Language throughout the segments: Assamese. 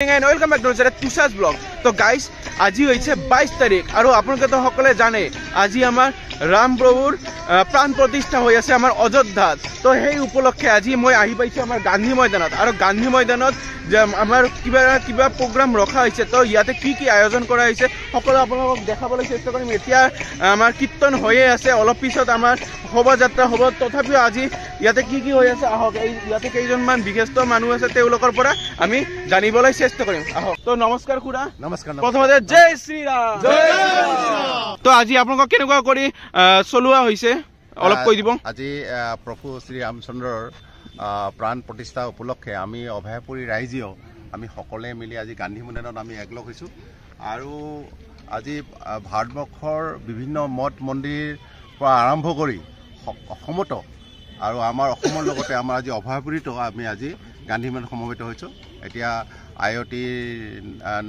Welcome back to Tushar blog. तो गाइस आज হৈছে 22 तारिख और आपलोके तो सकले जाने आज आमार राम प्रभुर प्राण प्रतिष्ठा हो আছে आमार अयोध्यात। तो সেই उपलक्षे आज मैं आহি পাইছো आमार गांधी मैदानत और गांधी मैदानत आमार किबा प्रोग्राम रखा হৈছে। तो ইয়াতে কি आयोजन কৰা হৈছে সকলো আপোনালোকক দেখাবলৈ চেষ্টা কৰিম। এতিয়া आमार कीर्तन হৈয়ে আছে, অলপ পিছত आमार শোভাযাত্ৰা হ'ব। তথাপিও আজি ইয়াতে কি হৈ আছে আহক, ইয়াতে কেইজনমান বিশেষত মানুহ আছে তেওঁলোকৰ পৰা আমি জানিবলৈ চেষ্টা কৰিম। আহক। তো নমস্কাৰ খুৰা। নমস্কাৰ। প্ৰথমতে জয় শ্ৰীৰাম। জয় শ্ৰীৰাম। তো আজি আপোনালোকক কেনেকুৱা কৰি চলোৱা হৈছে অলপ কৈ দিব। আজি প্ৰভু শ্ৰী ৰামচন্দ্ৰৰ প্ৰাণ প্ৰতিষ্ঠা উপলক্ষে আমি অভয়াপুৰী ৰাইজেও আমি সকলোৱে মিলি আজি গান্ধী মৈদানত আমি একলগ হৈছোঁ আৰু আজি ভাৰতবৰ্ষৰ বিভিন্ন মঠ মন্দিৰ পৰা আৰম্ভ কৰি অসমত আৰু আমাৰ অসমৰ লগতে আমাৰ আজি অভয়াপুৰীতো আমি আজি গান্ধী মৈদানত সমবেত হৈছোঁ। এতিয়া আয়তীৰ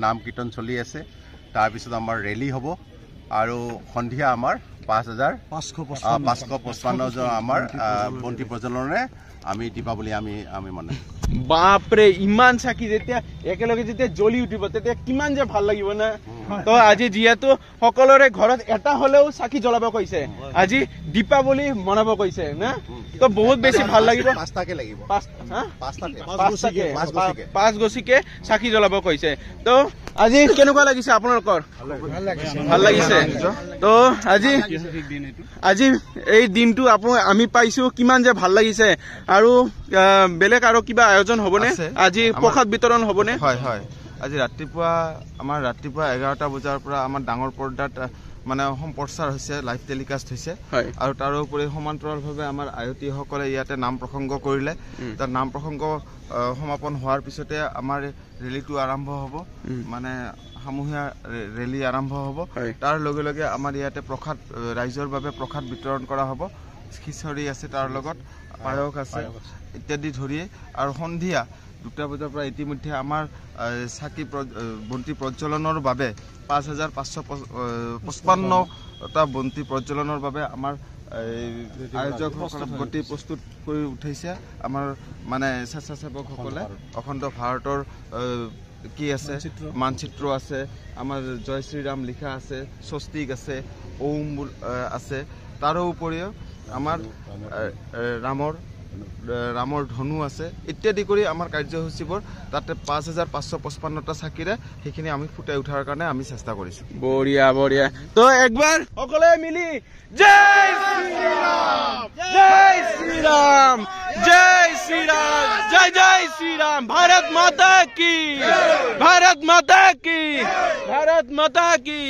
নাম কীৰ্তন চলি আছে, তাৰপিছত আমাৰ ৰেলী হ'ব আৰু সন্ধিয়া আমাৰ 5,555 জন আমাৰ বন্তি প্ৰজ্বলনে আমি দীপাৱলী আমি মানে বাপৰে ইমান চাকি যেতিয়া একেলগে যেতিয়া জ্বলি উঠিব তেতিয়া কিমান যে ভাল লাগিব না। তো আজি যিহেতু সকলোৰে ঘৰত এটা হলেও চাকি জ্বলাব কৈছে, আজি দীপাৱলী মনাব কৈছে না, তো বহুত বেছি ভাল লাগিব। 5টাকে লাগিব, 5 গছিকে চাকি জ্বলাব কৈছে। তো আজি কেনেকুৱা লাগিছে আপোনালোকৰ? ভাল লাগিছে। তো আজি এই দিনটো আমি পাইছো কিমান যে ভাল লাগিছে। আৰু বেলেগ আৰু কিবা আয়োজন হ'বনে? আজি প্ৰসাদ বিতৰণ হ'বনে? হয় হয়, আজি ৰাতিপুৱা 11টা বজাৰ পৰা আমাৰ ডাঙৰ পৰ্দাত মানে সম্প্ৰচাৰ হৈছে, লাইভ টেলিকাষ্ট হৈছে আৰু তাৰোপৰি সমান্তৰালভাৱে আমাৰ আয়তীসকলে ইয়াতে নাম প্ৰসংগ কৰিলে। তাৰ নাম প্ৰসংগ সমাপন হোৱাৰ পিছতে আমাৰ ৰেলীটো আৰম্ভ হ'ব, মানে সামূহিক ৰেলী আৰম্ভ হ'ব। তাৰ লগে লগে আমাৰ ইয়াতে প্ৰসাদ ৰাইজৰ বাবে প্ৰসাদ বিতৰণ কৰা হ'ব। খিচৰি আছে, তাৰ লগত পায়স আছে ইত্যাদি ধৰি। আৰু সন্ধিয়া 2টা বজাৰ পৰা ইতিমধ্যে আমাৰ চাকি বন্তি প্ৰজ্বলনৰ বাবে 5,555টা বন্তি প্ৰজ্বলনৰ বাবে আমাৰ আয়োজকসকলে গতি প্ৰস্তুত কৰি উঠাইছে। আমাৰ মানে স্বেচ্ছাসেৱকসকলে অখণ্ড ভাৰতৰ কি আছে মানচিত্ৰ আছে, আমাৰ জয় শ্ৰীৰাম লিখা আছে, স্বস্তিক আছে, ওম আছে। তাৰোপৰিও আমাৰ ৰামৰ ধনু আছে ইত্যাদি কৰি আমাৰ কাৰ্যসূচীবোৰ তাতে 5,555টা চাকিৰে সেইখিনি আমি ফুটাই উঠাৰ কাৰণে আমি চেষ্টা কৰিছোঁ। বঢ়িয়া বঢ়িয়া। তো একবাৰ সকলোৱে মিলি জয় শ্ৰীৰাম, জয় শ্ৰীৰাম, জয় শ্ৰীৰাম, জয় জয় শ্ৰীৰাম, ভাৰত মাতা কি, ভাৰত মাতা কি, ভাৰত মাতা কি।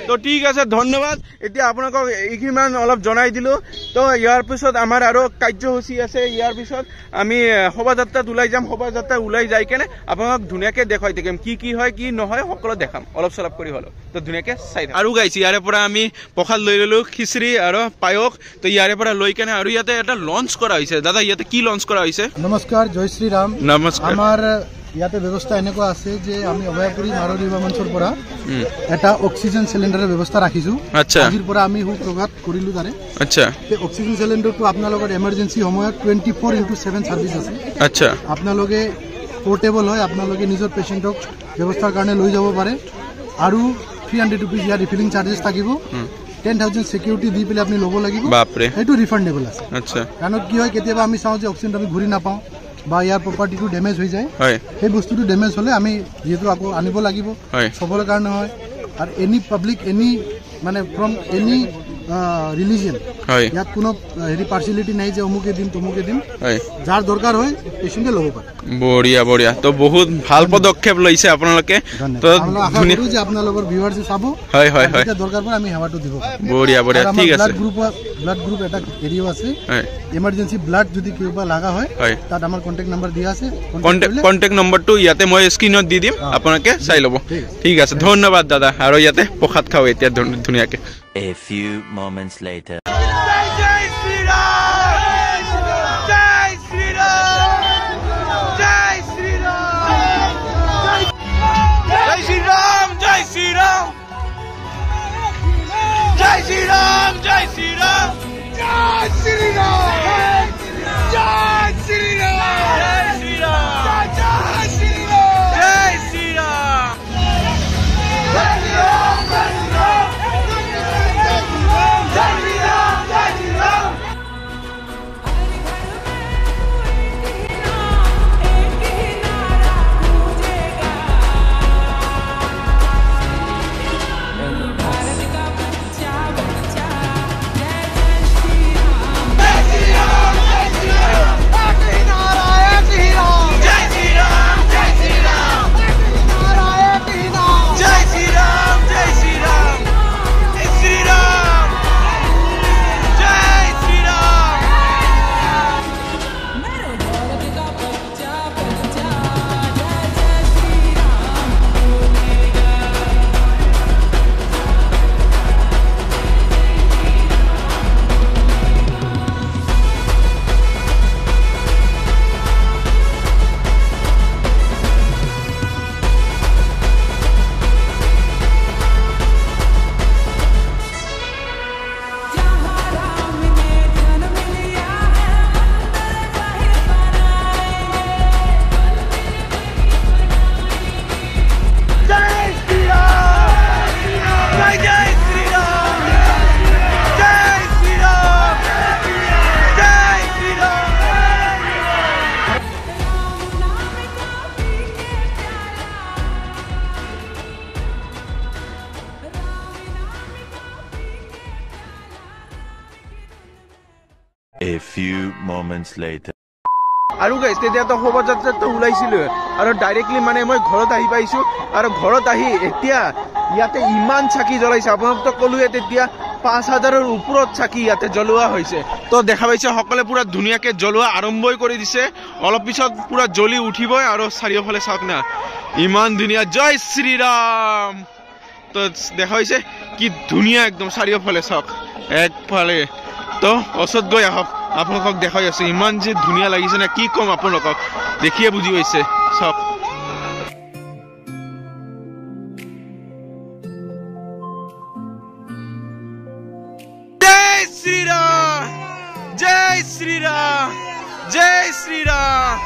তো ঠিক আছে, ধন্যবাদ। এতিয়া আপোনালোকক এইখিনিমান অলপ জনাই দিলো। তো ইয়াৰ পিছত আমাৰ আৰু কাৰ্যসূচী আছে। ইয়াৰ পিছত আমি শোভাযাত্ৰাত ওলাই যাম। শোভাযাত্ৰা ওলাই যাই কেনে আপোনালোকক ধুনীয়াকে দেখাই থাকিম কি হয় কি নহয় সকলো দেখাম, অলপ চলপ কৰি হলো। তো ধুনীয়াকে চাই আৰু গাইছি। ইয়াৰে পৰা আমি প্ৰসাদ লৈ ললো, খিচৰি আৰু পায়স। তো ইয়াৰে পৰা লৈ কেনে আৰু ইয়াতে এটা লঞ্চ কৰা হৈছে। দাদা ইয়াতে কি লঞ্চ কৰা হৈছে? নমস্কাৰ, জয় শ্ৰীৰাম। নমস্কাৰ। আমাৰ ইয়াতে ব্যৱস্থা এনেকুৱা আছে যে আমি অভয়াপুৰী মাৰুতি মঞ্চৰ পৰা এটা অক্সিজেন চিলিণ্ডাৰৰ ব্যৱস্থা ৰাখিছোঁ। আজিৰ পৰা আমি সুপ্ৰভাত কৰিলোঁ তাৰে। আচ্ছা, এই অক্সিজেন চিলিণ্ডাৰটো আপোনালোকৰ এমাৰ্জেঞ্চি সময়ত 24/7 ছাৰ্ভিচ আছে। আচ্ছা, আপোনালোকে পোৰ্টেবল হয়, আপোনালোকে নিজৰ পেচেণ্টক ব্যৱস্থাৰ কাৰণে লৈ যাব পাৰে। আৰু 300 rupees ইয়াৰ ৰিফিলিং চাৰ্জেছ থাকিব। 10,000 সিকিউৰিটি দি পেলাই আপুনি ল'ব লাগিব। সেইটো ৰিফাণ্ডেবল আছে। আচ্ছা, কাৰণ কি হয় কেতিয়াবা আমি চাওঁ যে অক্সিজেনটো আমি ঘূৰি নাপাওঁ বা ইয়াৰ প্ৰপাৰ্টিটো ডেমেজ হৈ যায়। সেই বস্তুটো ডেমেজ হ'লে আমি যিহেতু আকৌ আনিব লাগিব, চবৰে কাৰণে হয়। আৰু এনি পাব্লিক এনি মানে ফ্ৰম এনি ৰিলিজিয়ন, ইয়াত কোনো হেৰি পাৰ্চিয়েলিটি নাই যে অমুকে দিম তমুকে দিম, যাৰ দৰকাৰ হয় পেচেণ্টে ল'ব পাৰে। বঢ়িয়া বঢ়িয়া। তো বহুত ভাল পদক্ষেপ লৈছে আপোনালোকে। তো ধন্যবাদ যে আপোনালোকৰ ভিউৱাৰ্ছে চাব। হয় হয় হয়, দৰকাৰ পৰে আমি সেৱাটো দিব। বঢ়িয়া বঢ়িয়া, ঠিক আছে। ব্লাড গ্ৰুপ এটা এৰিয়াও আছে। এমাৰ্জেঞ্চি ব্লাড যদি কিবা লাগা হয় তাত আমাৰ কন্টেক্ট নাম্বাৰ দিয়া আছে। কন্টেক্ট নম্বৰটো ইয়াতে মই স্ক্ৰীনত দি দিম, আপোনালোকে চাই ল'ব। ঠিক আছে, ধন্যবাদ দাদা। আৰু ইয়াতে প্ৰসাদ খাওঁ এতিয়া ধুনীয়াকে। A few moments later. जय Shri A few moments later. আৰু গাইছ তেতিয়াতো শোভাযাত্ৰাটো ওলাইছিলো আৰু ডাইৰেক্টলি মানে মই ঘৰত আহি পাইছো আৰু ঘৰত আহি এতিয়া ইয়াতে ইমান চাকি জ্বলাইছে আপোনাকতো ক'লোৱে তেতিয়া 5000ৰ ওপৰত চাকি ইয়াতে জ্বলোৱা হৈছে তো দেখা পাইছে সকলে পুৰা ধুনীয়াকে জ্বলোৱা আৰম্ভই কৰি দিছে অলপ পিছত পুৰা জ্বলি উঠিবই আৰু চাৰিওফালে চাওক না ইমান ধুনীয়া জয় শ্ৰীৰাম তো দেখা পাইছে কি ধুনীয়া একদম চাৰিওফালে চাওক একফালে তো ওচৰত গৈ আহক আপোনালোকক দেখাই আছো ইমান যে ধুনীয়া লাগিছে না কি কম আপোনালোকক দেখিয়ে বুজি পাইছে চাওক জয় শ্ৰীৰাম জয় শ্ৰীৰাম জয় শ্ৰীৰাম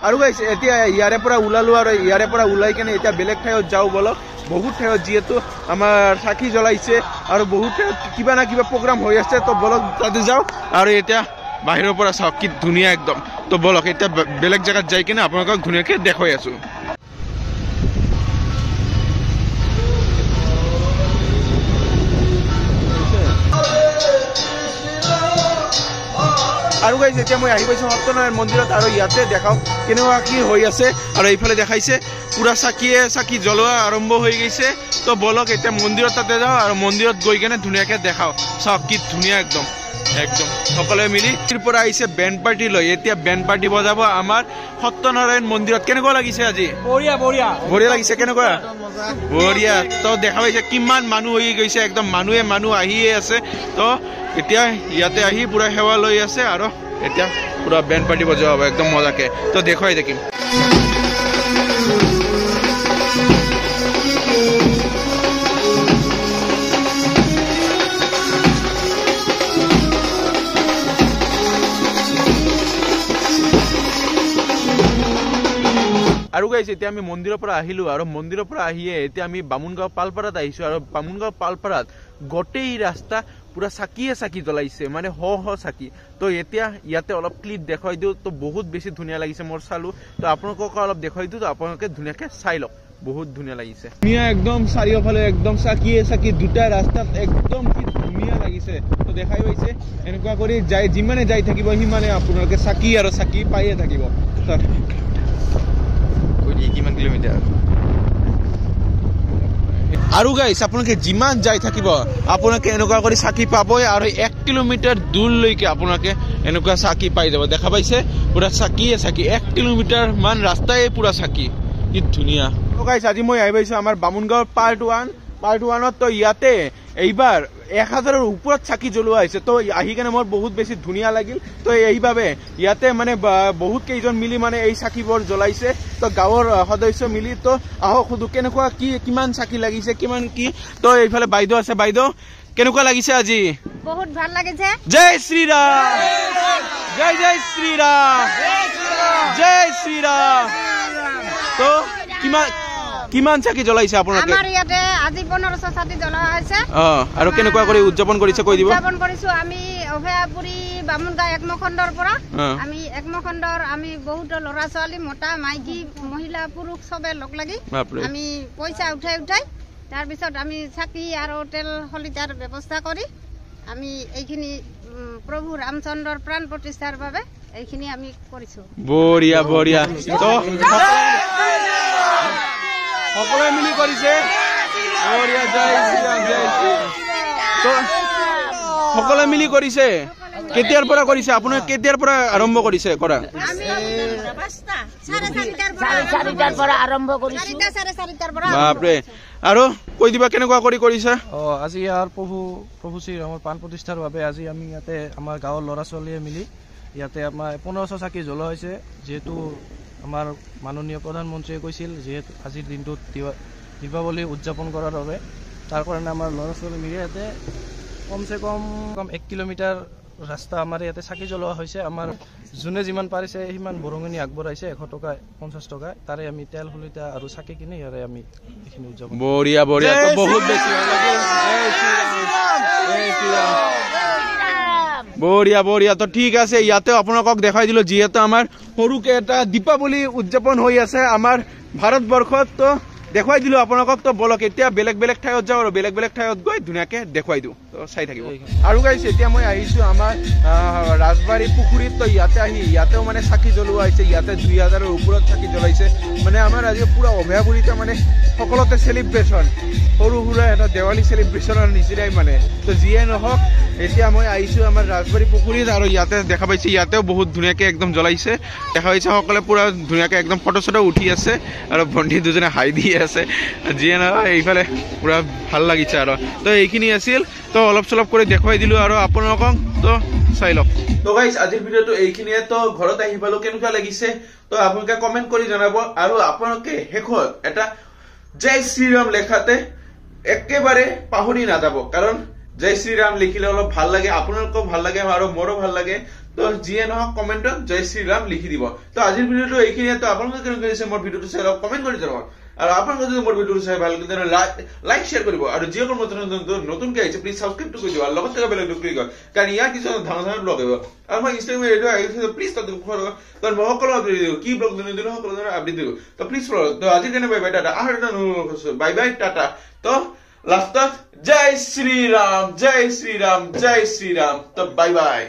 আৰু গাইছে এতিয়া ইয়াৰে পৰা ওলালো আৰু ইয়াৰে পৰা ওলাই কেনে এতিয়া বেলেগ ঠাইত যাওঁ বলক বহুত ঠাইত যিহেতু আমাৰ চাকি জ্বলাইছে আৰু বহুত কিবা না কিবা প্ৰগ্ৰাম হৈ আছে তো বলক তাতে যাওঁ আৰু এতিয়া বাহিৰৰ পৰা চাওক কি ধুনীয়া একদম তো বলক এতিয়া বেলেগ জায়গাত যাই কেনে আপোনালোকক ধুনীয়াকে দেখাই আছো আৰু গাইছ এতিয়া মই আহি পাইছো সত্যনাৰায়ণ মন্দিৰত আৰু ইয়াতে দেখাও কেনেকুৱা কি হৈ আছে আৰু এইফালে দেখাইছে পুৰা চাকি জ্বলোৱা আৰম্ভ হৈ গৈছে তো বলক এতিয়া মন্দিৰত তাতে যাওঁ আৰু মন্দিৰত গৈ কেনে ধুনীয়াকে দেখাও চাওক কি ধুনীয়া একদম একদম সকলোৱে মিলি পৰা আহিছে বেণ্ড পাৰ্টি লৈ এতিয়া বেণ্ড পাৰ্টি বজাব আমাৰ সত্যনাৰায়ণ মন্দিৰত কেনেকুৱা লাগিছে আজি বঢ়িয়া বঢ়িয়া বঢ়িয়া লাগিছে কেনেকুৱা বঢ়িয়া তো দেখা পাইছে কিমান মানুহ হৈ গৈছে একদম মানুহ আহিয়ে আছে তো এতিয়া ইয়াতে আহি পুৰা সেৱা লৈ আছে আৰু এতিয়া পুৰা বেণ্ড পাৰ্টি বজাব একদম মজাকে তো দেখুৱাই থাকিম আৰু গাইছে এতিয়া আমি মন্দিৰৰ পৰা আহিলো আৰু মন্দিৰৰ পৰা আহিয়ে এতিয়া আমি বামুণগাঁও পালপাৰাত আহিছো আৰু বামুণগাঁও পালপাৰাত গোটেই ৰাস্তা পুৰা চাকি জ্বলাইছে মানে চাকি তো এতিয়া ইয়াতে অলপ ক্লিপ দেখাই দিও তো বহুত বেছি ধুনীয়া লাগিছে মোৰ চালো তো আপোনালোকক অলপ দেখাই দিও তো আপোনালোকে ধুনীয়াকে চাই লওক বহুত ধুনীয়া লাগিছে ধুনীয়া একদম চাৰিওফালে একদম চাকি দুটা ৰাস্তাত একদম কি ধুনীয়া লাগিছে তো দেখাই পাইছে এনেকুৱা কৰি যিমানে যাই থাকিব সিমানে আপোনালোকে চাকি আৰু চাকি পাইয়ে থাকিব কিমান কিলোমিটাৰ আৰু গাইছ আপোনালোকে যিমান যাই থাকিব আপোনালোকে এনেকুৱা কৰি চাকি পাবই আৰু 1 কিলোমিটাৰ দূৰলৈকে আপোনালোকে এনেকুৱা চাকি পাই যাব দেখা পাইছে পুৰা চাকি 1 কিলোমিটাৰ মান ৰাস্তাই পুৰা চাকি কি ধুনীয়া গাইছ আজি মই আহি পাইছো আমাৰ বামুণগাঁৱৰ পাৰ্ট 1ত তো ইয়াতে এইবাৰ 1000ৰ ওপৰত চাকি জ্বলোৱা হৈছে তো আহি কেনে মোৰ বহুত বেছি ধুনীয়া লাগিল তো এইভাবে ইয়াতে মানে বহুত কেইজন মিলি মানে এই চাকিবোৰ জ্বলাইছে তো গাঁৱৰ সদস্য মিলি তো আহক সুধু কেনেকুৱা কিমান চাকি লাগিছে কিমান কি তো এইফালে বাইদেউ আছে বাইদেউ কেনেকুৱা লাগিছে আজি বহুত ভাল লাগিছে জয় শ্ৰীৰাম জয় জয় শ্ৰীৰাম জয় শ্ৰীৰাম তো কিমান চাকি জ্বলাইছে আপোনালোকে আমাৰ ইয়াতে আজি 1500 চাকি জ্বলোৱা হৈছে আৰু কেনেকুৱা কৰি উদযাপন কৰিছে কৈ দিব উদযাপন কৰিছো আমি অভয়াপুৰী বামুণগাঁও একমখণ্ডৰ পৰা আমি একমখণ্ডৰ আমি বহুত ল'ৰা ছোৱালী মোটা মাইকী মহিলা পুৰুষ সবে লগ লাগি আমি পইচা উঠাই তাৰ পিছত আমি চাকি আৰু তেল হলিতাৰ ব্যৱস্থা কৰি আমি এইখিনি প্ৰভু ৰামচন্দ্ৰৰ প্ৰাণ প্ৰতিষ্ঠাৰ বাবে এইখিনি আমি কৰিছো বঢ়িয়া বঢ়িয়া তো সকলোৱে মিলি কৰিছে বঢ়িয়া জয় শ্ৰীৰাম তো সকলোৱে মিলি কৰিছে কেতিয়াৰ পৰা কৰিছে আপোনাৰ কেতিয়াৰ পৰা আৰম্ভ কৰিছে কৰা বাপৰে আৰু কৈ দিবা কেনেকুৱা কৰি কৰিছে আজি ইয়াৰ প্ৰভু শ্ৰীৰামৰ প্ৰাণ প্ৰতিষ্ঠাৰ বাবে আজি আমি ইয়াতে আমাৰ গাঁৱৰ ল'ৰা ছোৱালীয়ে মিলি ইয়াতে আমাৰ 1500 চাকি জ্বলোৱা হৈছে যেহেতু আমাৰ মাননীয় প্ৰধানমন্ত্ৰীয়ে কৈছিল যেহেতু আজিৰ দিনটোত দীপাৱলী উদযাপন কৰাৰ বাবে তাৰ কাৰণে আমাৰ ল'ৰা ছোৱালী মিলি ইয়াতে কমসে কম 1 কিলোমিটাৰ ৰাস্তা আমাৰ ইয়াতে চাকি জ্বলোৱা হৈছে আমাৰ যোনে যিমান পাৰিছে সিমান বৰঙণি আগবঢ়াইছে 100 টকা 50 টকা তাৰে আমি তেল হলিতা আৰু চাকি কিনে ইয়াৰে আমি এইখিনি উদযাপন বঢ়িয়া বঢ়িয়া তো বহুত বেছি ভাল লাগিল জয় শ্ৰীৰাম বঢ়িয়া বঢ়িয়া তো ঠিক আছে ইয়াতে আপোনালোকক দেখাই দিলো যিহেতু আমাৰ সৰুকে এটা দীপাৱলী উদযাপন হৈ আছে আমাৰ ভাৰতবৰ্ষত তো দেখুৱাই দিলো আপোনালোকক তো বলক এতিয়া বেলেগ বেলেগ ঠাইত যাওঁ আৰু বেলেগ বেলেগ ঠাইত গৈ ধুনীয়াকে দেখুৱাই দিওঁ তো চাই থাকিব আৰু গাইছ এতিয়া মই আহিছো আমাৰ ৰাজবাৰী পুখুৰীত তো ইয়াতে আহি ইয়াতেও মানে চাকি জ্বলোৱা হৈছে ইয়াতে 2000ৰ ওপৰত চাকি জ্বলাইছে মানে আমাৰ আজি পুৰা অভয়াপুৰীতে মানে সকলোতে সেলিব্ৰেশন সৰু সুৰা এটা দেৱালী সেলিব্ৰেশনৰ নিচিনাই মানে তো যিয়ে নহওক এতিয়া মই আহিছো আমাৰ ৰাজবাৰী পুখুৰীত আৰু ইয়াতে দেখা পাইছে ইয়াতেও বহুত ধুনীয়াকে একদম জ্বলাইছে দেখা পাইছে সকলে পুৰা ধুনীয়াকে একদম ফটো চটো উঠি আছে আৰু ভণ্টি দুজনে হাই দি আছে যিয়ে নহয় এইফালে পুৰা ভাল লাগিছে আৰু তো এইখিনি আছিল তো অলপ চলপ কৰি দেখুৱাই দিলো আৰু আপোনালোকক তো চাই লওক তো গাইস আজিৰ ভিডিঅটো এইখিনিয়ে তো ঘৰত আহি পালো কেনেকুৱা লাগিছে তো আপোনালোকে কমেন্ট কৰি জনাব আৰু আপোনালোকে শেষত এটা জয় শ্ৰীৰাম লেখাতে একেবাৰে পাহৰি নাযাব কাৰণ জয় শ্ৰীৰাম লিখিলে অলপ ভাল লাগে আপোনালোকক ভাল লাগে আৰু মোৰো ভাল লাগে তো যিয়ে নহওক কমেন্টত জয় শ্ৰীৰাম লিখি দিব তো আজিৰ ভিডিঅটো এইখিনিয়ে তো আপোনালোকে কেনেকুৱা লাগিছে মোৰ ভিডিঅটো চাই কমেন্ট কৰি জনাব আৰু আপোনালোকে যদি মোৰ ভিডিঅটো চাই ভাল লাগে তেনে লাইক শেয়াৰ কৰিব আৰু যিসকল নতুনকৈ আহিছে প্লিজ সাবস্ক্ৰাইব কৰি দিব আৰু লগত থকা বেল আইকনটো ক্লিক কৰক কাৰণ ইয়াৰ কিছু ধৰণৰ ব্লগ আহিব আৰু মই ইনষ্টাগ্ৰামত এইটো আহিছে প্লিজ তাতে ফলো কৰক কাৰণ মই সকলো কি ব্লগ দিলো সকলো আপডেট দিলো তো প্লিজ ফলো তো আজিৰ কাৰণে বাই বাই টাটা আৰু এটা বাই বাই টাটা তো লাষ্টত জয় শ্ৰীৰাম জয় শ্ৰীৰাম জয় শ্ৰীৰাম তো বাই বাই